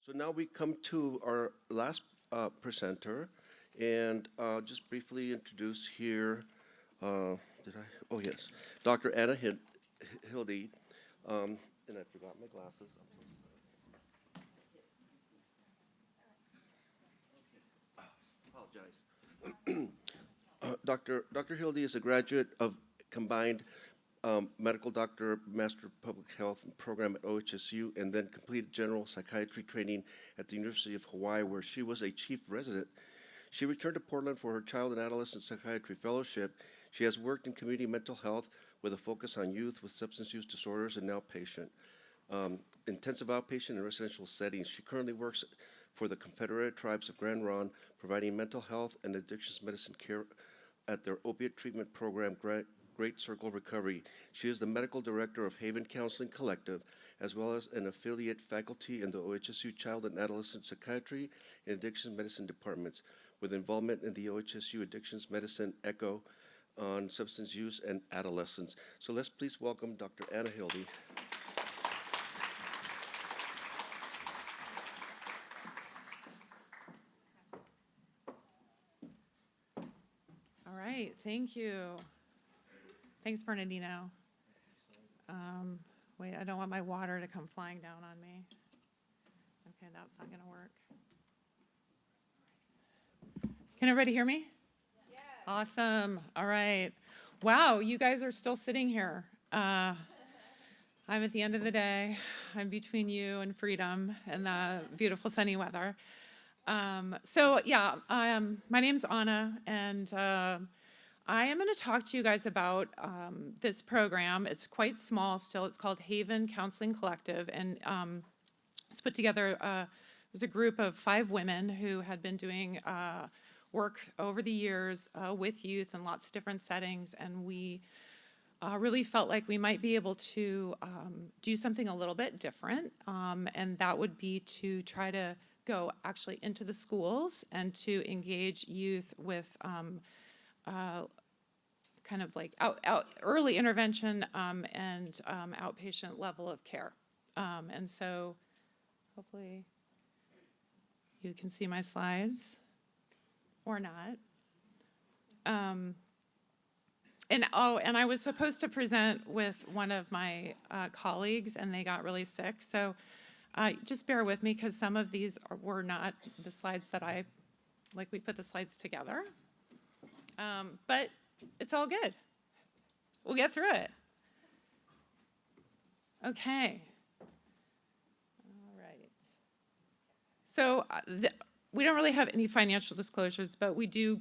So now we come to our last presenter, and just briefly introduce here, oh yes, Dr. Anna Hilde, and I forgot my glasses. Apologize. Dr. Hilde is a graduate of combined medical doctor, master of public health program at OHSU, and then completed general psychiatry training at the University of Hawaii, where she was a chief resident. She returned to Portland for her child and adolescent psychiatry fellowship. She has worked in community mental health with a focus on youth with substance use disorders and outpatient, intensive outpatient and residential settings. She currently works for the Confederated Tribes of Grand Ronde, providing mental health and addictions medicine care at their opiate treatment program, Great Circle Recovery. She is the medical director of Haven Counseling Collective, as well as an affiliate faculty in the OHSU Child and Adolescent Psychiatry and Addictions Medicine departments, with involvement in the OHSU Addictions Medicine ECHO on substance use and adolescence. So let's please welcome Dr. Anna Hilde. All right, thank you. Thanks, Bernardino. Wait, I don't want my water to come flying down on me. Okay, that's not going to work. Can everybody hear me? Yes. Awesome. All right. Wow, you guys are still sitting here. I'm at the end of the day. I'm between you and freedom and the beautiful sunny weather. My name's Anna, and I am going to talk to you guys about this program. It's quite small still. It's called Haven Counseling Collective, and it's put together, it was a group of 5 women who had been doing work over the years with youth in lots of different settings, and we really felt like we might be able to do something a little bit different, and that would be to try to go actually into the schools and to engage youth with kind of like early intervention and outpatient level of care. And so hopefully you can see my slides or not. And I was supposed to present with one of my colleagues, and they got really sick. So just bear with me, because some of these were not the slides that we put the slides together. But it's all good. We'll get through it. Okay. All right. So we don't really have any financial disclosures, but we do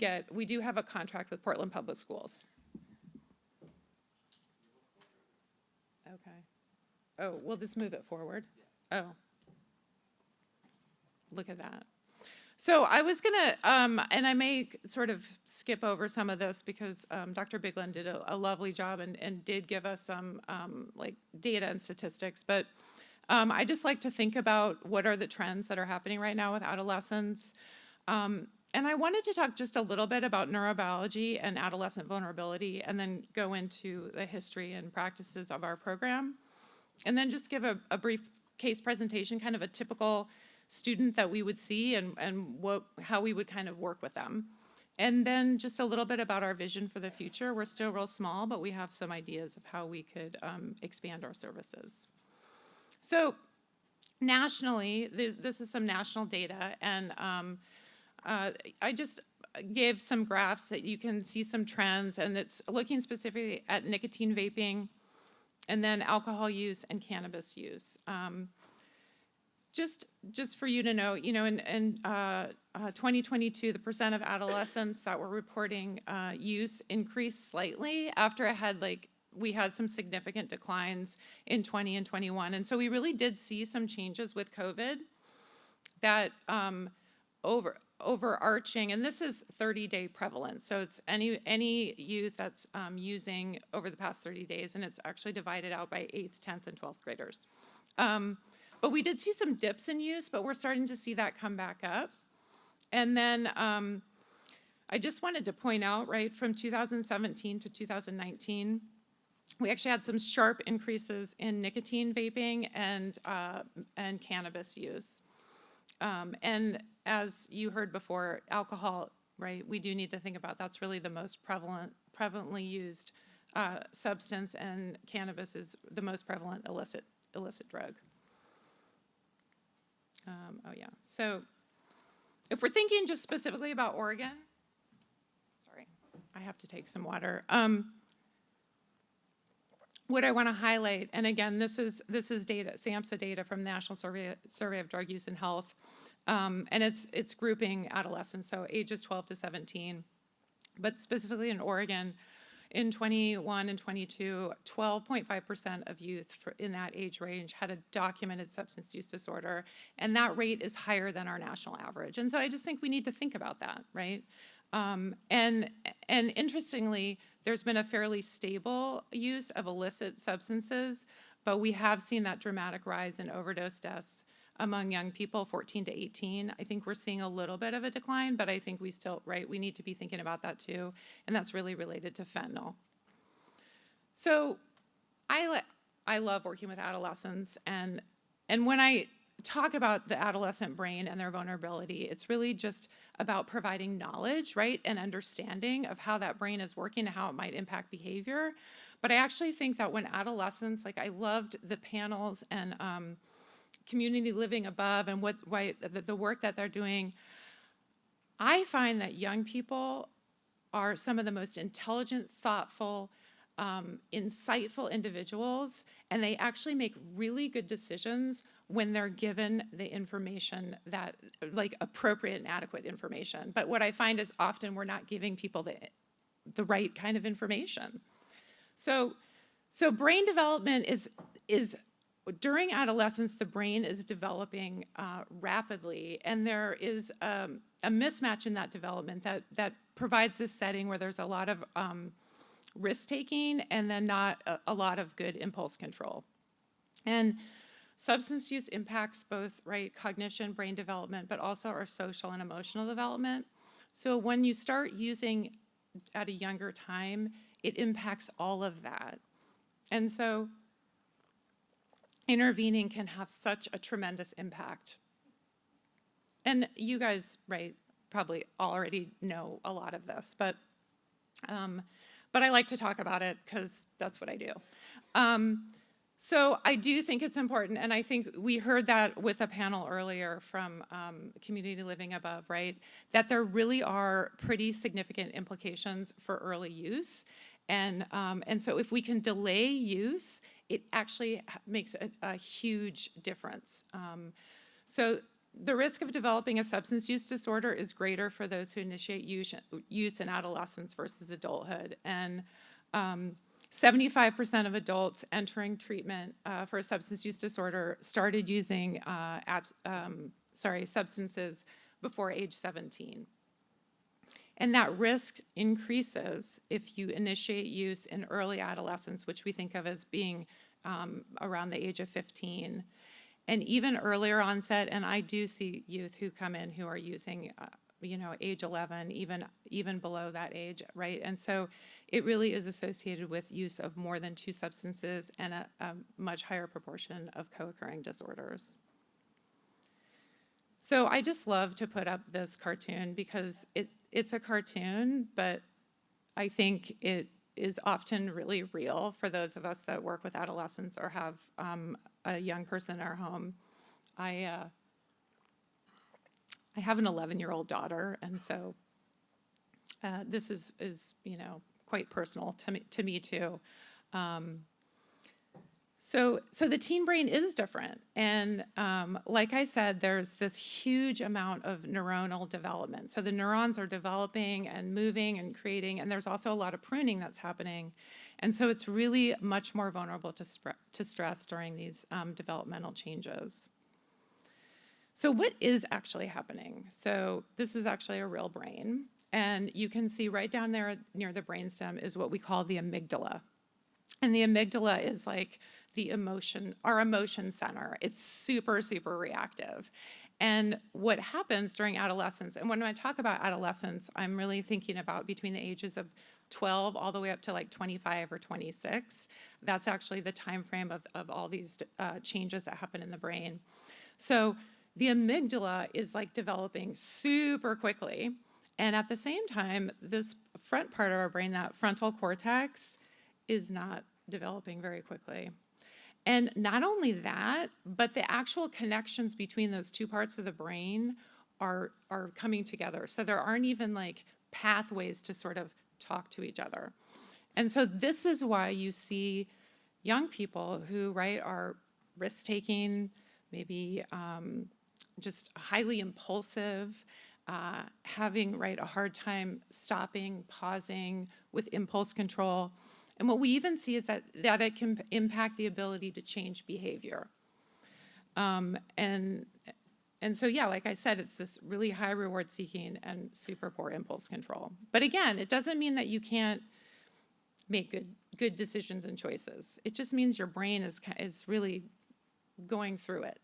have a contract with Portland Public Schools. Okay. Oh, we'll just move it forward. Oh. Look at that. So I was gonna, and I may sort of skip over some of this because Dr. Bigland did a lovely job and did give us some like data and statistics, but I just like to think about what are the trends that are happening right now with adolescents. And I wanted to talk just a little bit about neurobiology and adolescent vulnerability, and then go into the history and practices of our program, and then just give a brief case presentation, kind of a typical student that we would see and how we would kind of work with them. And then just a little bit about our vision for the future. We're still real small, but we have some ideas of how we could expand our services. So nationally, this is some national data, and I just gave some graphs that you can see some trends, and it's looking specifically at nicotine vaping, and then alcohol use and cannabis use. Just for you to know, in 2022, the percent of adolescents that were reporting use increased slightly after we had some significant declines in 20 and 21. And so we really did see some changes with COVID that overarching, and this is 30-day prevalence. So it's any youth that's using over the past 30 days, and it's actually divided out by 8th, 10th, and 12th graders. But we did see some dips in use, but we're starting to see that come back up. And then I just wanted to point out, right, from 2017 to 2019, we actually had some sharp increases in nicotine vaping and cannabis use. And as you heard before, alcohol, right, we do need to think about that's really the most prevalently used substance, and cannabis is the most prevalent illicit drug. Oh yeah, so if we're thinking just specifically about Oregon, sorry, I have to take some water. What I want to highlight, and again, this is data, SAMHSA data from National Survey of Drug Use and Health, and it's grouping adolescents, so ages 12 to 17. But specifically in Oregon, in 21 and 22, 12.5% of youth in that age range had a documented substance use disorder, and that rate is higher than our national average. And so I just think we need to think about that, right? And interestingly, there's been a fairly stable use of illicit substances, but we have seen that dramatic rise in overdose deaths among young people, 14 to 18. I think we're seeing a little bit of a decline, but I think we still, right, we need to be thinking about that too, and that's really related to fentanyl. So I love working with adolescents, and when I talk about the adolescent brain and their vulnerability, it's really just about providing knowledge, right, and understanding of how that brain is working and how it might impact behavior. But I actually think that when adolescents, like I loved the panels and community living above and the work that they're doing, I find that young people are some of the most intelligent, thoughtful, insightful individuals, and they actually make really good decisions when they're given the information that, like, appropriate and adequate information. But what I find is often we're not giving people the right kind of information. So brain development is during adolescence, the brain is developing rapidly, and there is a mismatch in that development that provides this setting where there's a lot of risk-taking and then not a lot of good impulse control. And substance use impacts both, right, cognition, brain development, but also our social and emotional development. So when you start using at a younger time, it impacts all of that. And so intervening can have such a tremendous impact. And you guys, right, probably already know a lot of this, but I like to talk about it because that's what I do. So I do think it's important, and I think we heard that with a panel earlier from Community Living Above, right, that there really are pretty significant implications for early use. And so if we can delay use, it actually makes a huge difference. So the risk of developing a substance use disorder is greater for those who initiate use in adolescence versus adulthood. And 75% of adults entering treatment for a substance use disorder started using substances before age 17. And that risk increases if you initiate use in early adolescence, which we think of as being around the age of 15. And even earlier onset, and I do see youth who come in who are using age 11, even below that age, right? And so it really is associated with use of more than 2 substances and a much higher proportion of co-occurring disorders. So I just love to put up this cartoon because it's a cartoon, but I think it is often really real for those of us that work with adolescents or have a young person in our home. I have an 11-year-old daughter, and so this is quite personal to me too. So the teen brain is different, and like I said, there's this huge amount of neuronal development. So the neurons are developing and moving and creating, and there's also a lot of pruning that's happening. And so it's really much more vulnerable to stress during these developmental changes. So what is actually happening? So this is actually a real brain, and you can see right down there near the brainstem is what we call the amygdala. And the amygdala is like our emotion center. It's super, super reactive. And what happens during adolescence, and when I talk about adolescence, I'm really thinking about between the ages of 12 all the way up to like 25 or 26. That's actually the time frame of all these changes that happen in the brain. So the amygdala is like developing super quickly. And at the same time, this front part of our brain, that frontal cortex, is not developing very quickly. And not only that, but the actual connections between those two parts of the brain are coming together. So there aren't even like pathways to sort of talk to each other. And so this is why you see young people who, right, are risk-taking, maybe just highly impulsive, having, right, a hard time stopping, pausing with impulse control. And what we even see is that it can impact the ability to change behavior. And so, yeah, like I said, it's this really high reward seeking and super poor impulse control. But again, it doesn't mean that you can't make good decisions and choices. It just means your brain is really going through it.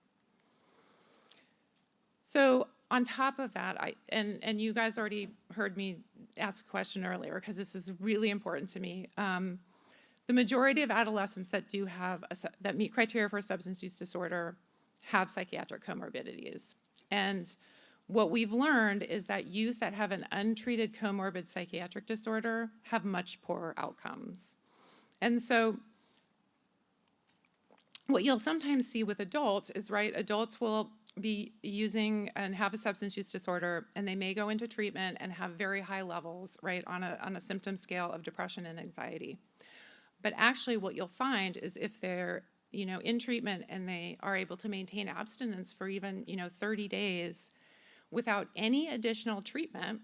So on top of that, and you guys already heard me ask a question earlier, because this is really important to me. The majority of adolescents that meet criteria for a substance use disorder have psychiatric comorbidities. And what we've learned is that youth that have an untreated comorbid psychiatric disorder have much poorer outcomes. And so what you'll sometimes see with adults is, right, adults will be using and have a substance use disorder, and they may go into treatment and have very high levels, right, on a symptom scale of depression and anxiety. But actually what you'll find is if they're, in treatment and they are able to maintain abstinence for even, 30 days without any additional treatment,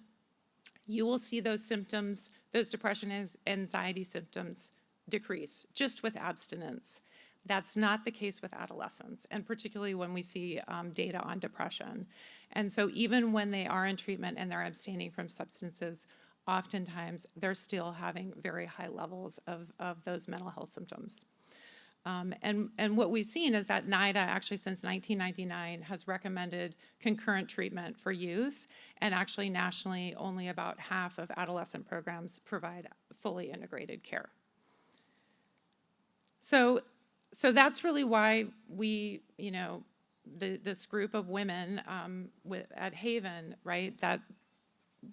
you will see those symptoms, those depression and anxiety symptoms decrease just with abstinence. That's not the case with adolescents, and particularly when we see data on depression. And so even when they are in treatment and they're abstaining from substances, oftentimes they're still having very high levels of those mental health symptoms. And what we've seen is that NIDA actually since 1999 has recommended concurrent treatment for youth, and actually nationally only about half of adolescent programs provide fully integrated care. So that's really why we, this group of women at Haven, right, that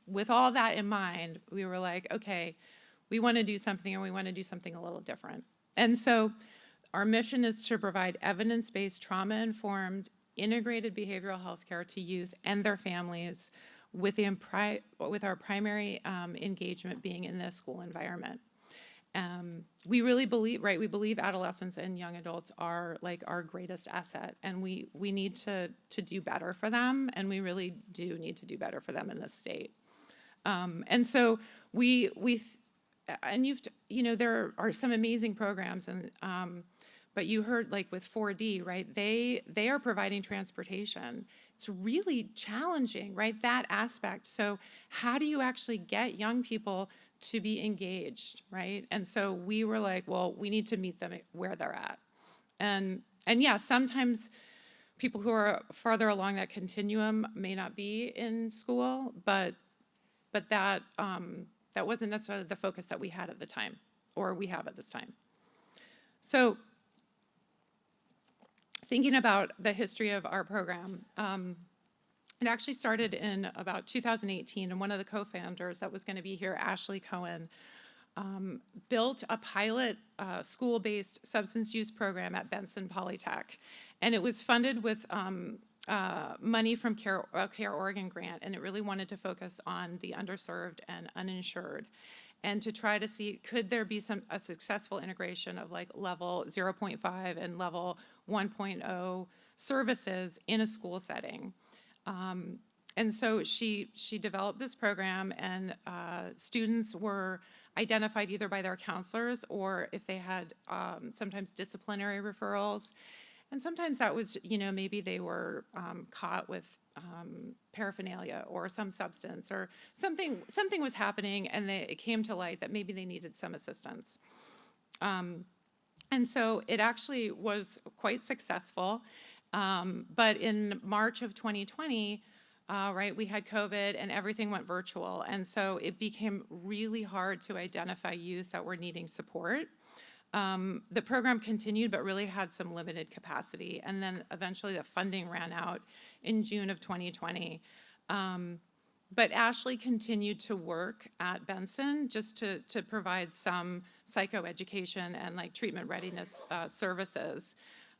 with all that in mind, we were like, okay, we want to do something, and we want to do something a little different. And so our mission is to provide evidence-based, trauma-informed, integrated behavioral health care to youth and their families with our primary engagement being in the school environment. We really believe, right, we believe adolescents and young adults are like our greatest asset, and we need to do better for them, and we really do need to do better for them in this state. And so there are some amazing programs, and but you heard like with 4D, right, they are providing transportation. It's really challenging, right, that aspect. So how do you actually get young people to be engaged, right? And so we were like, well, we need to meet them where they're at. And yeah, sometimes people who are farther along that continuum may not be in school, but that wasn't necessarily the focus that we had at the time, or we have at this time. So thinking about the history of our program, it actually started in about 2018, and one of the co-founders that was going to be here, Ashley Cohen, built a pilot school-based substance use program at Benson Polytech. And it was funded with money from Care Oregon grant, and it really wanted to focus on the underserved and uninsured, and to try to see, could there be a successful integration of like level 0.5 and level 1.0 services in a school setting. And so she developed this program, and students were identified either by their counselors, or if they had sometimes disciplinary referrals. And sometimes that was, maybe they were caught with paraphernalia or some substance, or something was happening, and it came to light that maybe they needed some assistance. And so it actually was quite successful. But in March of 2020, right, we had COVID and everything went virtual. And so it became really hard to identify youth that were needing support. The program continued, but really had some limited capacity. And then eventually the funding ran out in June of 2020. But Ashley continued to work at Benson just to provide some psychoeducation and like treatment readiness services.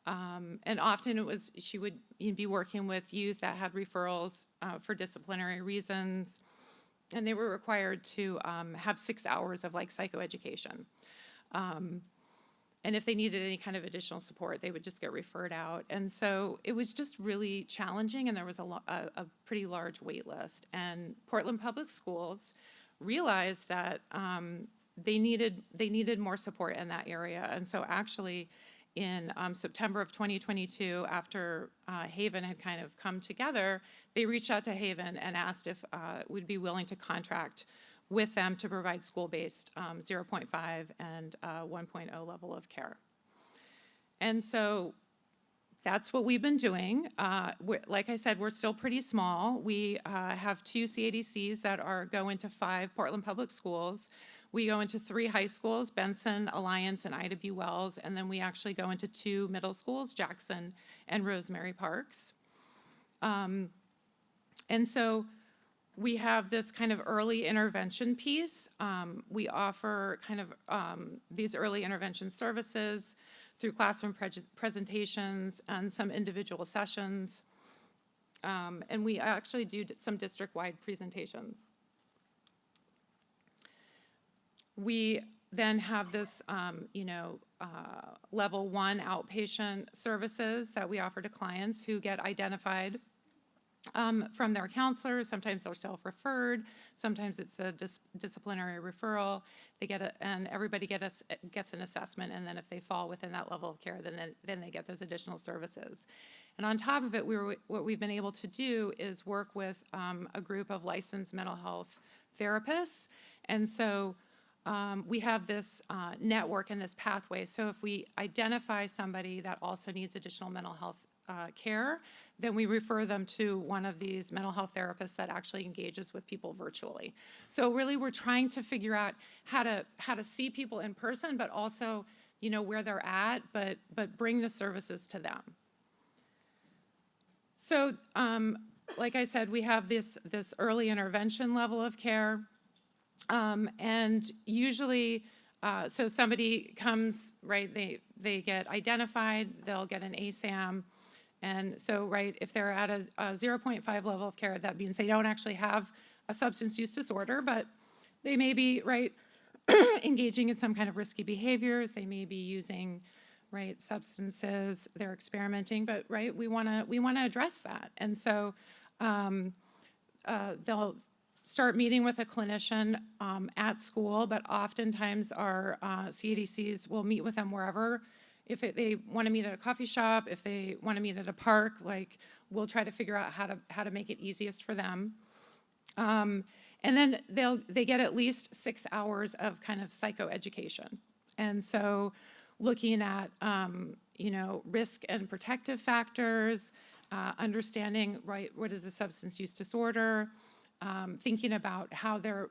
And often she would be working with youth that had referrals for disciplinary reasons, and they were required to have 6 hours of like psychoeducation. And if they needed any kind of additional support, they would just get referred out. And so it was just really challenging, and there was a pretty large wait list. And Portland Public Schools realized that they needed more support in that area. And so actually in September of 2022, after Haven had kind of come together, they reached out to Haven and asked if we'd be willing to contract with them to provide school-based 0.5 and 1.0 level of care. And so that's what we've been doing. Like I said, we're still pretty small. We have 2 CADCs that go into 5 Portland Public Schools. We go into 3 high schools, Benson, Alliance, and Ida B. Wells, and then we actually go into 2 middle schools, Jackson and Rosemary Parks. And so we have this kind of early intervention piece. We offer kind of these early intervention services through classroom presentations and some individual sessions. And we actually do some district-wide presentations. We then have this, level 1 outpatient services that we offer to clients who get identified from their counselors. Sometimes they're self-referred. Sometimes it's a disciplinary referral. And everybody gets an assessment, and then if they fall within that level of care, then they get those additional services. And on top of it, what we've been able to do is work with a group of licensed mental health therapists. And so we have this network and this pathway. So if we identify somebody that also needs additional mental health care, then we refer them to one of these mental health therapists that actually engages with people virtually. So really we're trying to figure out how to see people in person, but also, where they're at, but bring the services to them. So like I said, we have this early intervention level of care. And usually, so somebody comes, right, they get identified, they'll get an ASAM. And so, right, if they're at a 0.5 level of care, that means they don't actually have a substance use disorder, but they may be, right, engaging in some kind of risky behaviors. They may be using, right, substances. They're experimenting, but, right, we want to address that. And so they'll start meeting with a clinician at school, but oftentimes our CADCs will meet with them wherever. If they want to meet at a coffee shop, if they want to meet at a park, like we'll try to figure out how to make it easiest for them. And then they get at least 6 hours of kind of psychoeducation. And so looking at risk and protective factors, understanding, right, what is a substance use disorder, thinking about how their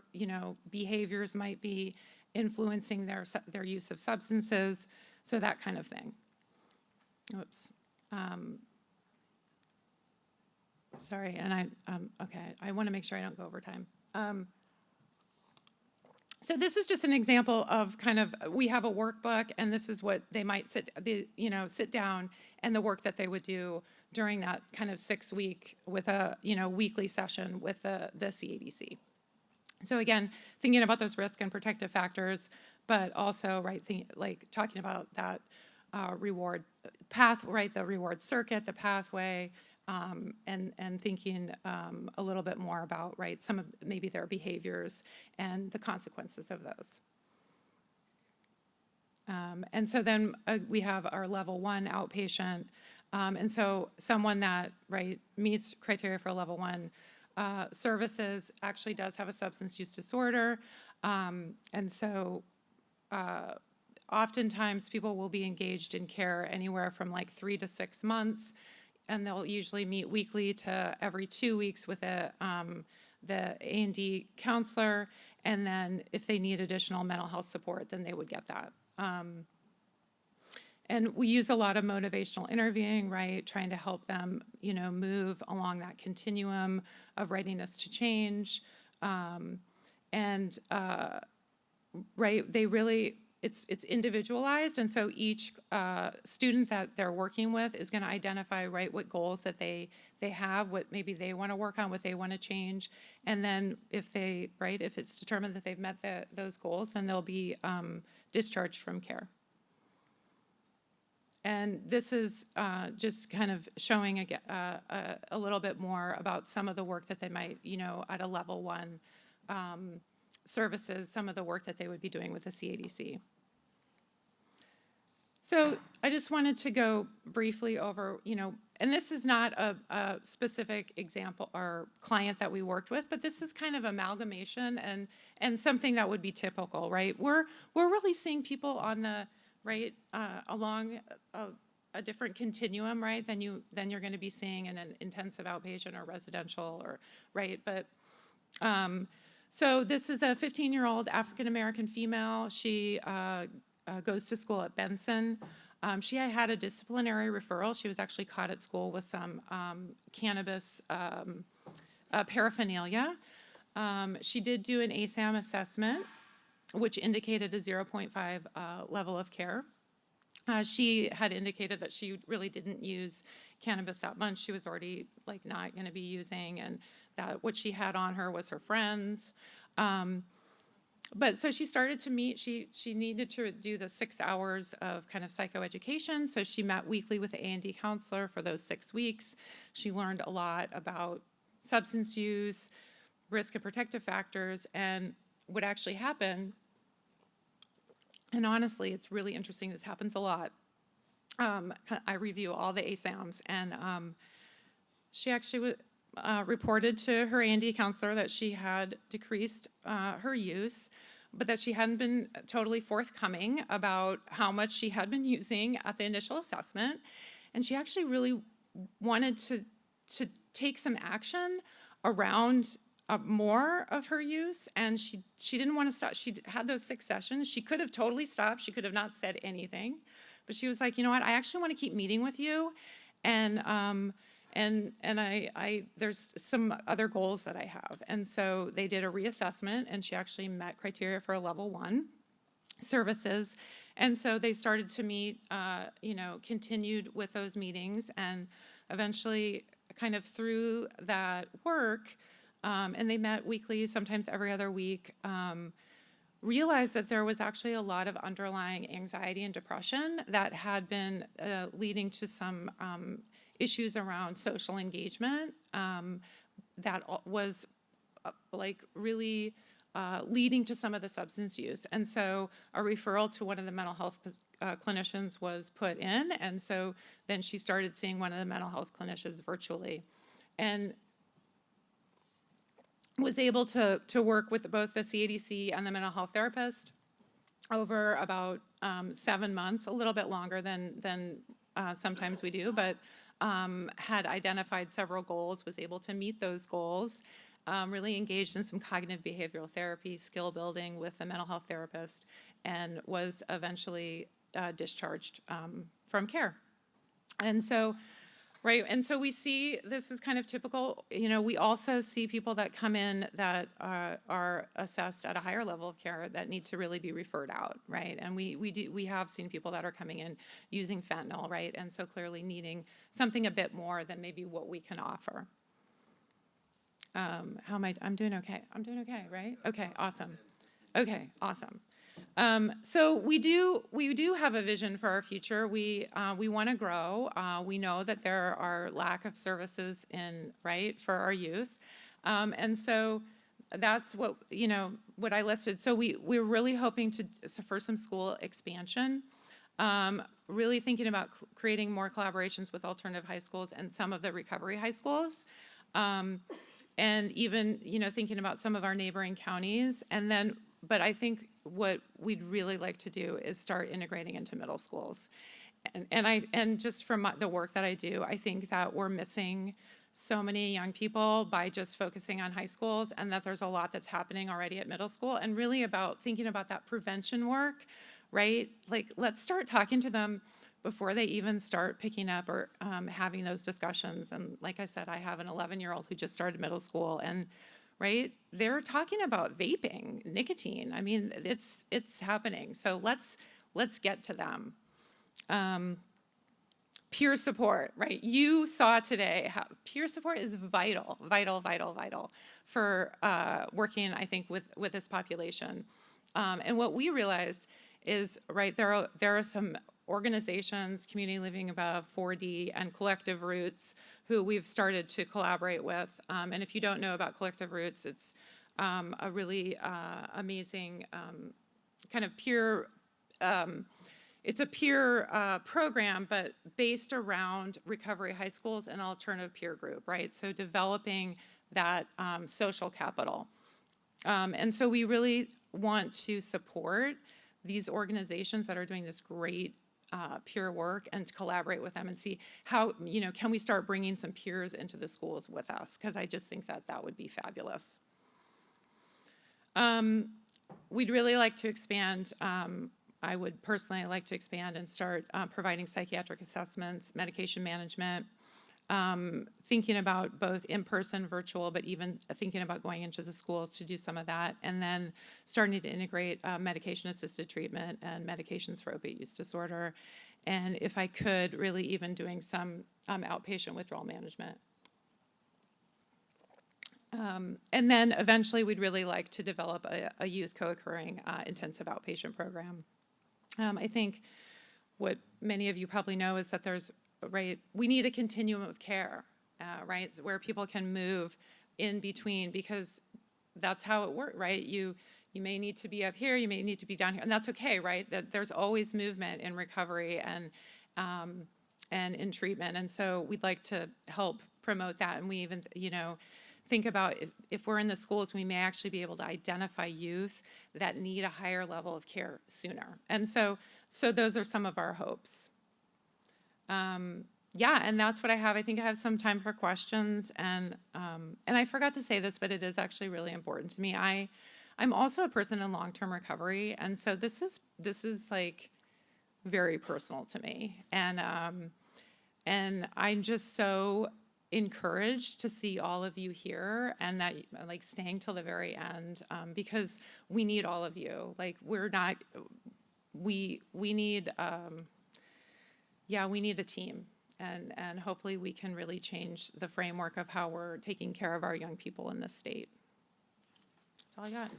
behaviors might be influencing their use of substances. So that kind of thing. Oops. Sorry, and okay, I want to make sure I don't go over time. So this is just an example of kind of, we have a workbook, and this is what they might sit down, and the work that they would do during that kind of 6-week with a weekly session with the CADC. So again, thinking about those risk and protective factors, but also, right, talking about that reward path, right, the reward circuit, the pathway, and thinking a little bit more about, right, some of maybe their behaviors and the consequences of those. And so then we have our level 1 outpatient, and so someone that, right, meets criteria for level 1 services actually does have a substance use disorder, and so oftentimes people will be engaged in care anywhere from like 3 to 6 months, and they'll usually meet weekly to every 2 weeks with the A&D counselor, and then if they need additional mental health support, then they would get that. And we use a lot of motivational interviewing, right? Trying to help them, move along that continuum of readiness to change. And right, they really, it's individualized, and so each student that they're working with is going to identify, right, what goals that they have, what maybe they want to work on, what they want to change, and then if it's determined that they've met those goals, then they'll be discharged from care. And this is just kind of showing a little bit more about some of the work that they might, at a level 1 services, some of the work that they would be doing with the CADC. So I just wanted to go briefly over, and this is not a specific example or client that we worked with, but this is kind of amalgamation and something that would be typical, right? We're really seeing people on the right along a different continuum, right, than you're going to be seeing in an intensive outpatient or residential, or right. But so this is a 15-year-old African-American female. She goes to school at Benson. She had a disciplinary referral. She was actually caught at school with some cannabis paraphernalia. She did do an ASAM assessment, which indicated a 0.5 level of care. She had indicated that she really didn't use cannabis that much. She was already not going to be using, and that what she had on her was her friends. But so she started to meet, she needed to do the 6 hours of kind of psychoeducation. So she met weekly with the A&D counselor for those 6 weeks. She learned a lot about substance use, risk and protective factors, and what actually happened. And honestly, it's really interesting. This happens a lot. I review all the ASAMs, and she actually reported to her A&D counselor that she had decreased her use, but that she hadn't been totally forthcoming about how much she had been using at the initial assessment. And she actually really wanted to take some action around more of her use, and she didn't want to stop. She had those 6 sessions. She could have totally stopped. She could have not said anything, but she was like, you know what, I actually want to keep meeting with you, and I there's some other goals that I have. And so they did a reassessment, and she actually met criteria for a level 1 services. And so they started to meet, continued with those meetings, and eventually kind of through that work, and they met weekly, sometimes every other week, realized that there was actually a lot of underlying anxiety and depression that had been leading to some issues around social engagement that was really leading to some of the substance use. And so a referral to one of the mental health clinicians was put in, and so then she started seeing one of the mental health clinicians virtually, and was able to work with both the CADC and the mental health therapist over about 7 months, a little bit longer than sometimes we do, but had identified several goals, was able to meet those goals, really engaged in some cognitive behavioral therapy, skill building with the mental health therapist, and was eventually discharged from care. And so, right, and so we see, this is kind of typical, we also see people that come in that are assessed at a higher level of care that need to really be referred out, right? And we have seen people that are coming in using fentanyl, right? And so clearly needing something a bit more than maybe what we can offer. How am I'm doing okay. I'm doing okay, right? Okay, awesome. Okay, awesome. So we do have a vision for our future. We want to grow. We know that there are lack of services for our youth, and so that's what what I listed. So we're really hoping for some school expansion. Really thinking about creating more collaborations with alternative high schools and some of the recovery high schools. And even thinking about some of our neighboring counties, and then. But I think what we'd really like to do is start integrating into middle schools. And just from the work that I do, I think that we're missing so many young people by just focusing on high schools, and that there's a lot that's happening already at middle school, and really about thinking about that prevention work, right? Let's start talking to them before they even start picking up or having those discussions. And like I said, I have an 11-year-old who just started middle school, and right, they're talking about vaping, nicotine. I mean, it's happening. So let's get to them. Peer support, right? You saw today how peer support is vital, vital, vital, vital for working, I think, with this population. And what we realized is, right, there are some organizations, Community Living Above, 4D, and Collective Roots, who we've started to collaborate with. And if you don't know about Collective Roots, it's a really amazing kind of peer, it's a peer program, but based around recovery high schools and alternative peer group, right? So developing that social capital. And so we really want to support these organizations that are doing this great peer work and to collaborate with them and see how, can we start bringing some peers into the schools with us? Because I just think that would be fabulous. We'd really like to expand, I would personally like to expand and start providing psychiatric assessments, medication management, thinking about both in-person, virtual, but even thinking about going into the schools to do some of that, and then starting to integrate medication-assisted treatment and medications for opiate use disorder, and if I could, really even doing some outpatient withdrawal management. And then eventually we'd really like to develop a youth co-occurring intensive outpatient program. I think what many of you probably know is that we need a continuum of care, right, where people can move in between, because that's how it works, right? You may need to be up here, you may need to be down here, and that's okay, right? That there's always movement in recovery and in treatment, and so we'd like to help promote that. And we even, think about if we're in the schools, we may actually be able to identify youth that need a higher level of care sooner. And so those are some of our hopes. Yeah, and that's what I have. I think I have some time for questions, and I forgot to say this, but it is actually really important to me. I'm also a person in long-term recovery, and so this is like very personal to me, and I'm just so encouraged to see all of you here, and that like staying till the very end, because we need all of you. Like we need we need a team, and hopefully we can really change the framework of how we're taking care of our young people in this state. That's all I got.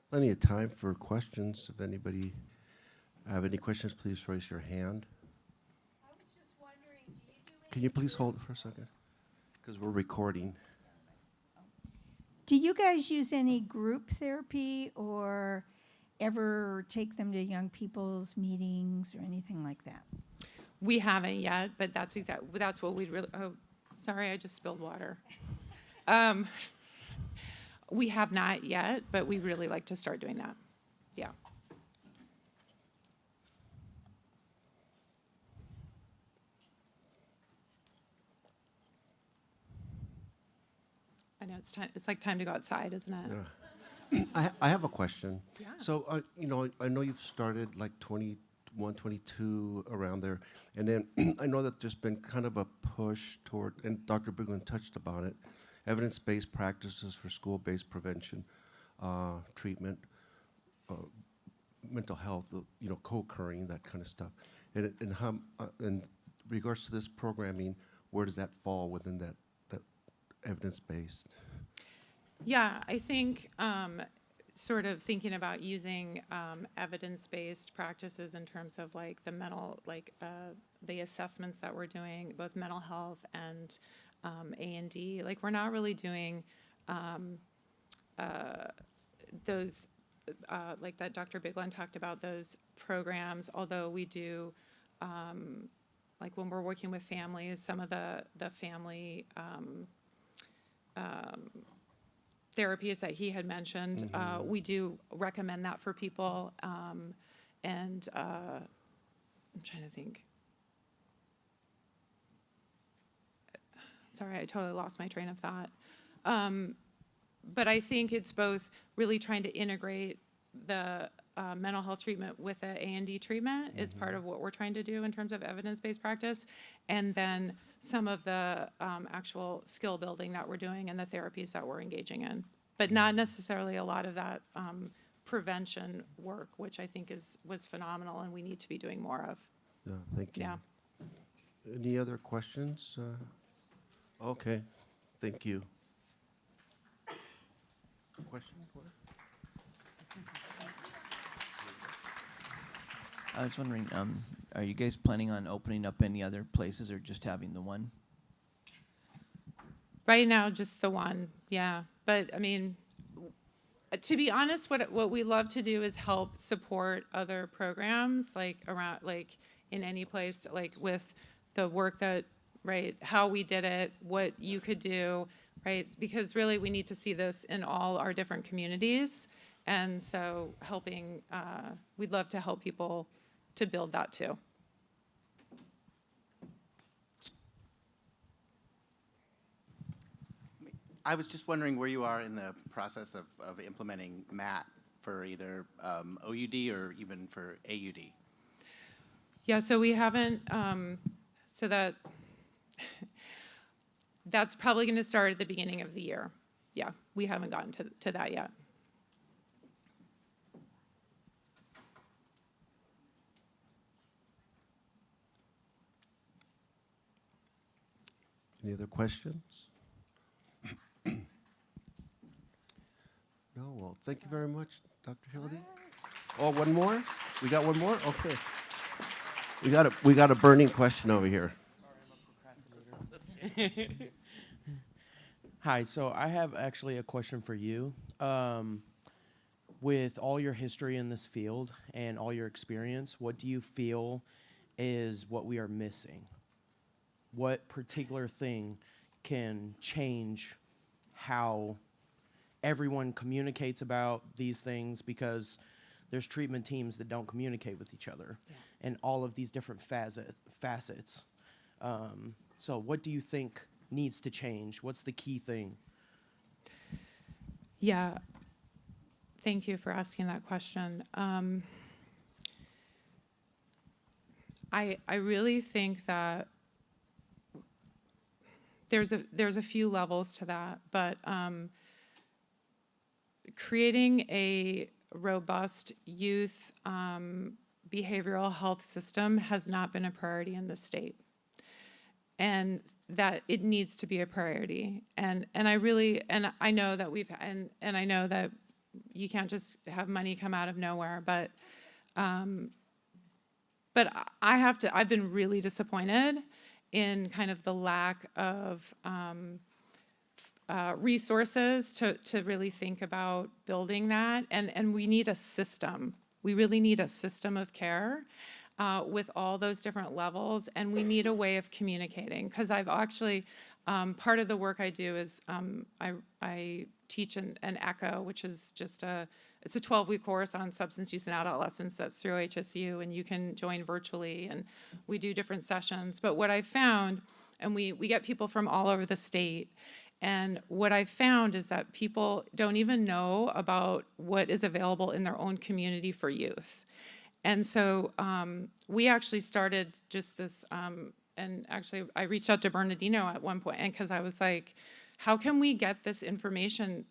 Plenty of time for questions. If anybody have any questions, please raise your hand. I was just wondering, do you do Can you please hold it for a second? Because we're recording. Do you guys use any group therapy or ever take them to young people's meetings or anything like that? We haven't yet, but that's what we'd really, oh, sorry, I just spilled water. We have not yet, but we really like to start doing that. Yeah. I know it's like time to go outside, isn't it? Yeah. I have a question. Yeah. So, I know you've started like 21, 22 around there, and then I know that there's been kind of a push toward, and Dr. Bigland touched upon it, evidence-based practices for school-based prevention, treatment, mental health, co-occurring, that kind of stuff. And how, in regards to this programming, where does that fall within that evidence-based? Yeah, I think sort of thinking about using evidence-based practices in terms of like the mental, the assessments that we're doing, both mental health and A&D. Like we're not really doing those, like that Dr. Bigland talked about, those programs, although we do, like when we're working with families, some of the family therapies that he had mentioned, we do recommend that for people, and I'm trying to think. Sorry, I totally lost my train of thought. but I think it's both really trying to integrate the mental health treatment with the A&D treatment is part of what we're trying to do in terms of evidence-based practice, and then some of the actual skill building that we're doing and the therapies that we're engaging in, but not necessarily a lot of that prevention work, which I think was phenomenal and we need to be doing more of. Yeah, thank you. Yeah. Any other questions? Okay, thank you. Question? I was wondering, are you guys planning on opening up any other places or just having the one? Right now, just the one, yeah. But I mean, to be honest, what we love to do is help support other programs, like around, like in any place, like with the work that, right, how we did it, what you could do, right? Because really, we need to see this in all our different communities, and so helping, we'd love to help people to build that too. I was just wondering where you are in the process of implementing MAT for either OUD or even for AUD. Yeah, so we haven't, so that's probably going to start at the beginning of the year. Yeah, we haven't gotten to that yet. Any other questions? No, well, thank you very much, Dr. Hilde. Oh, one more? We got one more? Okay. We got a burning question over here. Hi, so I have actually a question for you. With all your history in this field and all your experience, what do you feel is what we are missing? What particular thing can change how everyone communicates about these things, because there's treatment teams that don't communicate with each other, and all of these different facets. So what do you think needs to change? What's the key thing? Yeah, thank you for asking that question. I really think that there's a few levels to that, but creating a robust youth behavioral health system has not been a priority in the state, and that it needs to be a priority. And I know that and I know that you can't just have money come out of nowhere, but I've been really disappointed in kind of the lack of resources to really think about building that. And we need a system. We really need a system of care with all those different levels. And we need a way of communicating. Because I've actually, part of the work I do is I teach an ECHO, which is just it's a 12-week course on substance use in adolescents that's through HSU, and you can join virtually, and we do different sessions. But what I found, and we get people from all over the state, and what I found is that people don't even know about what is available in their own community for youth. And so we actually started just this, and actually I reached out to Bernardino at one point, and because I was like, how can we get this information?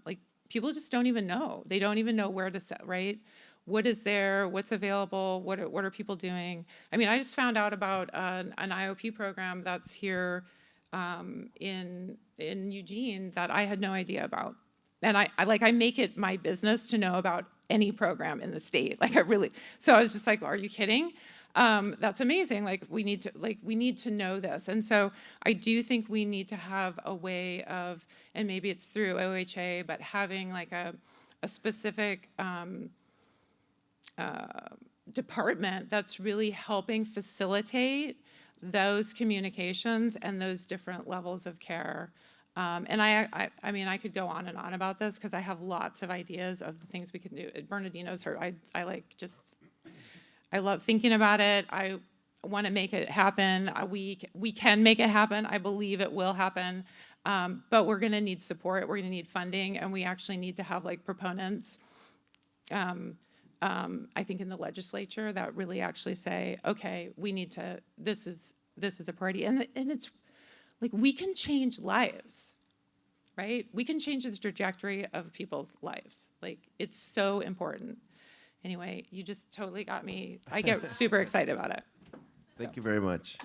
Like, people just don't even know. They don't even know where to set, right? What is there? What's available? What are people doing? I mean, I just found out about an IOP program that's here in Eugene that I had no idea about. And I make it my business to know about any program in the state. Like, so I was just like, are you kidding? That's amazing. Like, we need to know this. And so I do think we need to have a way of, and maybe it's through OHA, but having like a specific department that's really helping facilitate those communications and those different levels of care. And I mean, I could go on and on about this because I have lots of ideas of the things we can do. Bernardino's I love thinking about it. I want to make it happen. We can make it happen. I believe it will happen. But we're gonna need support, we're gonna need funding, and we actually need to have like proponents, I think in the legislature that really actually say, okay, we need to, this is a priority. And it's like, we can change lives, right? We can change the trajectory of people's lives. Like, it's so important. Anyway, you just totally got me. I get super excited about it. Thank you very much.